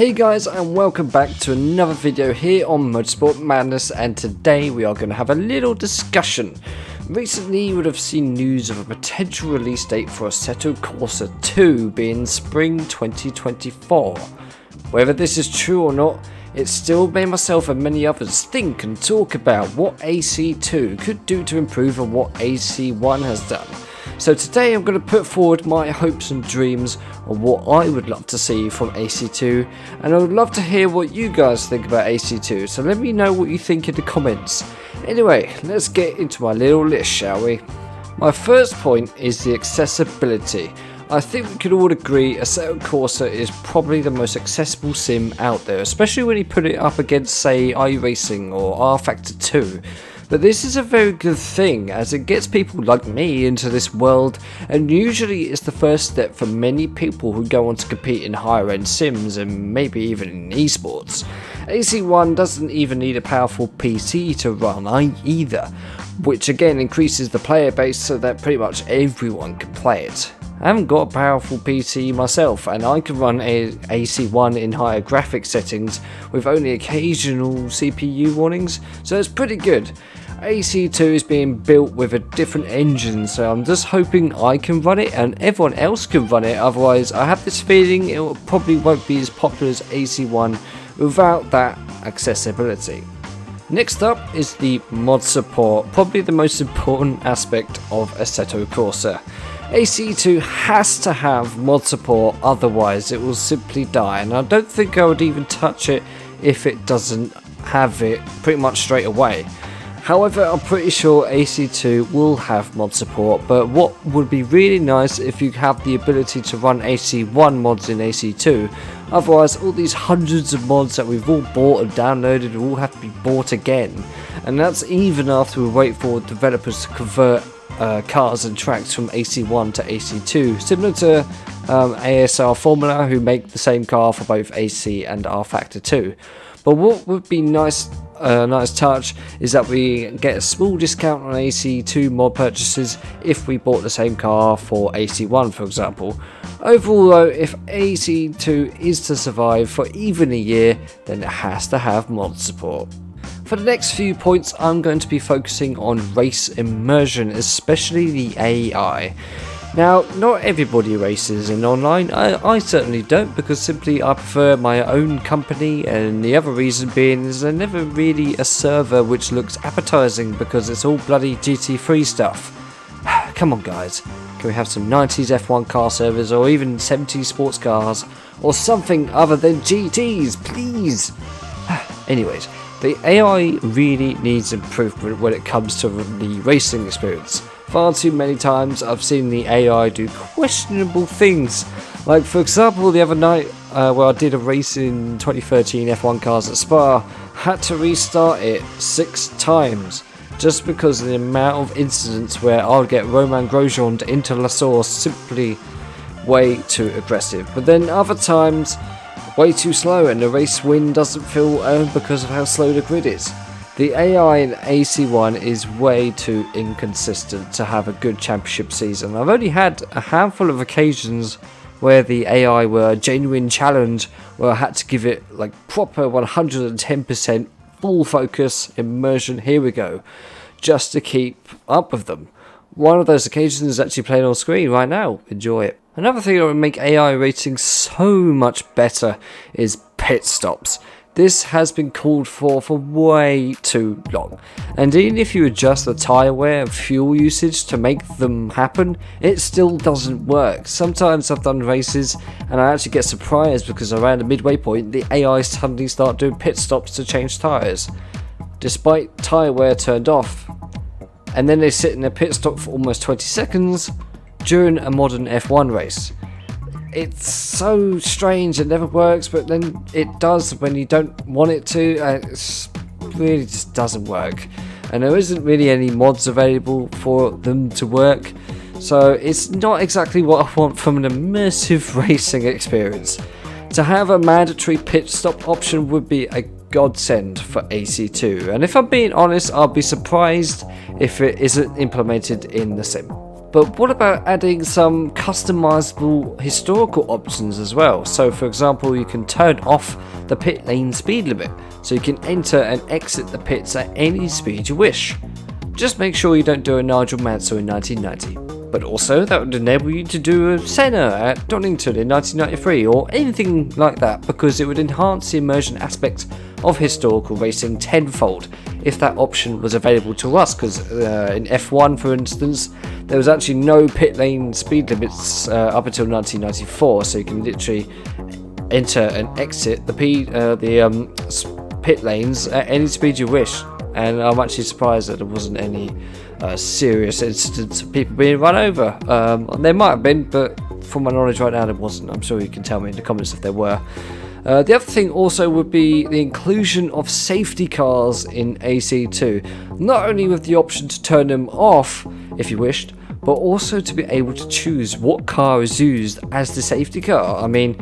Hey guys, and welcome back to another video here on Motorsport Madness, and today we are going to have a little discussion. Recently you would have seen news of a potential release date for Assetto Corsa 2 being spring 2024. Whether this is true or not, it still made myself and many others think and talk about what AC2 could do to improve on what AC1 has done. So today I'm going to put forward my hopes and dreams on what I would love to see from AC2, and I would love to hear what you guys think about AC2, so let me know what you think in the comments. Anyway, let's get into my little list, shall we? My first point is the accessibility. I think we could all agree Assetto Corsa is probably the most accessible sim out there, especially when you put it up against, say, iRacing or R-Factor 2. But this is a very good thing, as it gets people like me into this world, and usually it's the first step for many people who go on to compete in higher end sims and maybe even in esports. AC1 doesn't even need a powerful PC to run either, which again increases the player base so that pretty much everyone can play it. I haven't got a powerful PC myself, and I can run AC1 in higher graphics settings with only occasional CPU warnings, so it's pretty good. AC2 is being built with a different engine, so I'm just hoping I can run it and everyone else can run it, otherwise I have this feeling it probably won't be as popular as AC1 without that accessibility. Next up is the mod support, probably the most important aspect of Assetto Corsa. AC2 has to have mod support, otherwise it will simply die, and I don't think I would even touch it if it doesn't have it pretty much straight away. However, I'm pretty sure AC2 will have mod support, but what would be really nice if you have the ability to run AC1 mods in AC2, otherwise all these hundreds of mods that we've all bought and downloaded will all have to be bought again, and that's even after we wait for developers to convert cars and tracks from AC1 to AC2, similar to ASR Formula, who make the same car for both AC and R Factor 2. But what would be nice touch is that we get a small discount on AC2 mod purchases if we bought the same car for AC1, for example. Overall though, if AC2 is to survive for even a year, then it has to have mod support. For the next few points, I'm going to be focusing on race immersion, especially the AI. Now, not everybody races in online. I certainly don't, because simply I prefer my own company, and the other reason being is there's never really a server which looks appetizing because it's all bloody GT3 stuff. Come on guys, can we have some 90s F1 car servers, or even 70s sports cars, or something other than GTs, please? Anyways, the AI really needs improvement when it comes to the racing experience. Far too many times I've seen the AI do questionable things. Like for example, the other night where I did a race in 2013 F1 cars at Spa, had to restart it 6 times just because of the amount of incidents where I would get Romain Grosjean into La Source simply way too aggressive. But then other times way too slow, and the race win doesn't feel earned because of how slow the grid is. The AI in AC1 is way too inconsistent to have a good championship season. I've only had a handful of occasions where the AI were a genuine challenge, where I had to give it like proper 110% full focus, immersion, here we go, just to keep up with them. One of those occasions is actually playing on screen right now. Enjoy it. Another thing that would make AI racing so much better is pit stops. This has been called for way too long, and even if you adjust the tyre wear and fuel usage to make them happen, it still doesn't work. Sometimes I've done races and I actually get surprised because around the midway point the AI suddenly start doing pit stops to change tyres, despite tyre wear turned off, and then they sit in a pit stop for almost 20 seconds during a modern F1 race. It's so strange, it never works, but then it does when you don't want it to. It really just doesn't work, and there isn't really any mods available for them to work, so it's not exactly what I want from an immersive racing experience. To have a mandatory pit stop option would be a godsend for AC2, and if I'm being honest, I'll be surprised if it isn't implemented in the sim. But what about adding some customizable historical options as well? So for example, you can turn off the pit lane speed limit, so you can enter and exit the pits at any speed you wish. Just make sure you don't do a Nigel Mansell in 1990. But also that would enable you to do a Senna at Donington in 1993 or anything like that, because it would enhance the immersion aspect of historical racing tenfold if that option was available to us, because in F1 for instance there was actually no pit lane speed limits up until 1994, so you can literally enter and exit the pit lanes at any speed you wish. And I'm actually surprised that there wasn't any serious incidents of people being run over. There might have been, but from my knowledge right now there wasn't. I'm sure you can tell me in the comments if there were. The other thing also would be the inclusion of safety cars in AC2, not only with the option to turn them off if you wished, but also to be able to choose what car is used as the safety car. I mean,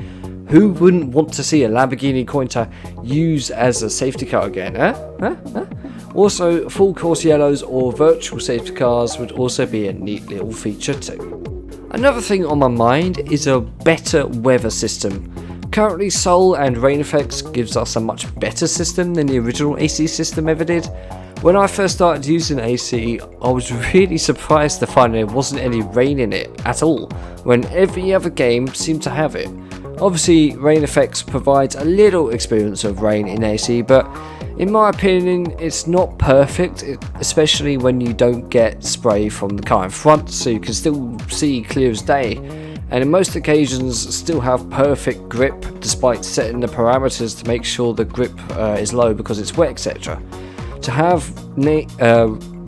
who wouldn't want to see a Lamborghini Countach used as a safety car again, huh? Also, full course yellows or virtual safety cars would also be a neat little feature too. Another thing on my mind is a better weather system. Currently, Sol and Rain Effects gives us a much better system than the original AC system ever did. When I first started using AC, I was really surprised to find there wasn't any rain in it at all, when every other game seemed to have it. Obviously, Rain Effects provides a little experience of rain in AC, but in my opinion, it's not perfect, especially when you don't get spray from the car in front, so you can still see clear as day, and in most occasions still have perfect grip despite setting the parameters to make sure the grip is low because it's wet, etc. To have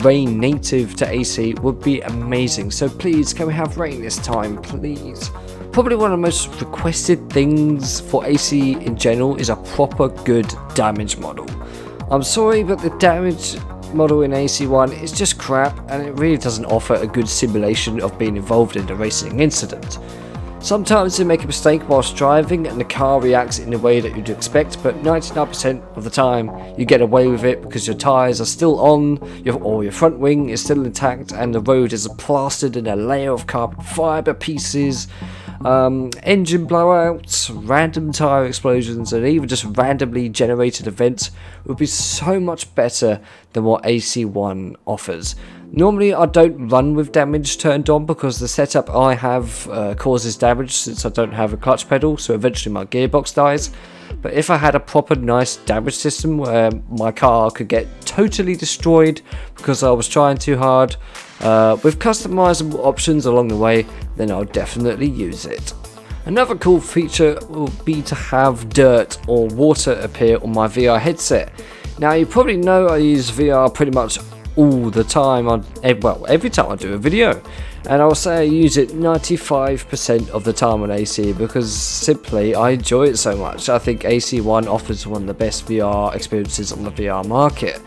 rain native to AC would be amazing, so please can we have rain this time, please? Probably one of the most requested things for AC in general is a proper good damage model. I'm sorry, but the damage model in AC1 is just crap, and it really doesn't offer a good simulation of being involved in a racing incident. Sometimes they make a mistake whilst driving and the car reacts in a way that you'd expect, but 99% of the time you get away with it because your tyres are still on, or your front wing is still intact, and the road is plastered in a layer of carbon fibre pieces. Engine blowouts, random tyre explosions, and even just randomly generated events would be so much better than what AC1 offers. Normally I don't run with damage turned on because the setup I have causes damage since I don't have a clutch pedal, so eventually my gearbox dies. But if I had a proper nice damage system where my car could get totally destroyed because I was trying too hard, with customizable options along the way, then I'll definitely use it. Another cool feature will be to have dirt or water appear on my VR headset. Now you probably know I use VR pretty much all the time, every time I do a video, and I'll say I use it 95% of the time on AC because simply I enjoy it so much. I think AC1 offers one of the best VR experiences on the VR market.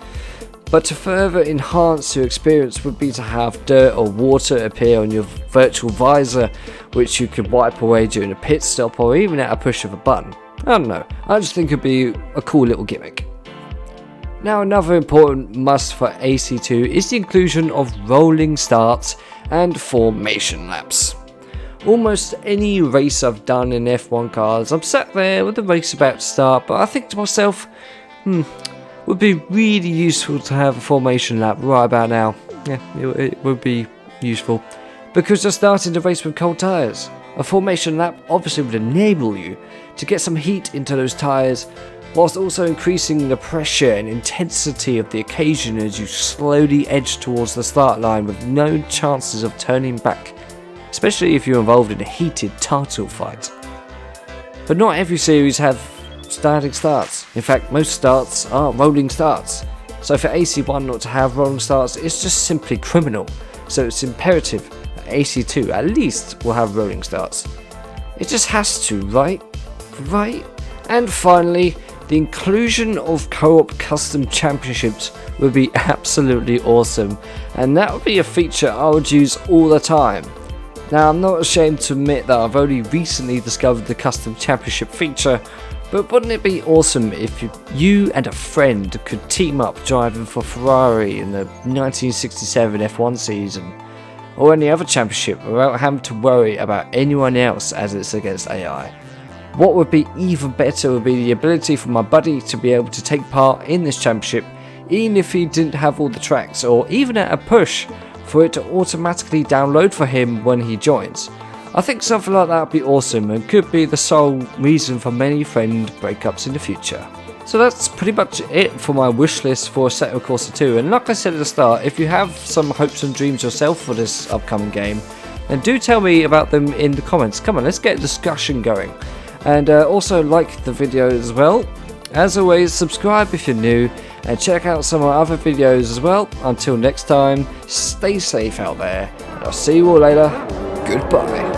But to further enhance your experience would be to have dirt or water appear on your virtual visor, which you could wipe away during a pit stop or even at a push of a button. I don't know, I just think it'd be a cool little gimmick. Now another important must for AC2 is the inclusion of rolling starts and formation laps. Almost any race I've done in F1 cars, I'm sat there with the race about to start, but I think to myself, would be really useful to have a formation lap right about now. Yeah, it would be useful. Because you're starting the race with cold tyres. A formation lap obviously would enable you to get some heat into those tyres, whilst also increasing the pressure and intensity of the occasion as you slowly edge towards the start line with no chances of turning back, especially if you're involved in a heated title fight. But not every series have standing starts. In fact, most starts are rolling starts. So for AC1 not to have rolling starts is just simply criminal. So it's imperative that AC2 at least will have rolling starts. It just has to, right? Right? And finally, the inclusion of co-op custom championships would be absolutely awesome, and that would be a feature I would use all the time. Now, I'm not ashamed to admit that I've only recently discovered the custom championship feature, but wouldn't it be awesome if you and a friend could team up driving for Ferrari in the 1967 F1 season? or any other championship without having to worry about anyone else as it's against AI. What would be even better would be the ability for my buddy to be able to take part in this championship even if he didn't have all the tracks, or even at a push for it to automatically download for him when he joins. I think something like that would be awesome and could be the sole reason for many friend breakups in the future. So that's pretty much it for my wish list for Assetto Corsa 2, and like I said at the start, if you have some hopes and dreams yourself for this upcoming game, then do tell me about them in the comments. Come on, let's get a discussion going. And also like the video as well. As always, subscribe if you're new, and check out some of my other videos as well. Until next time, stay safe out there, and I'll see you all later. Goodbye.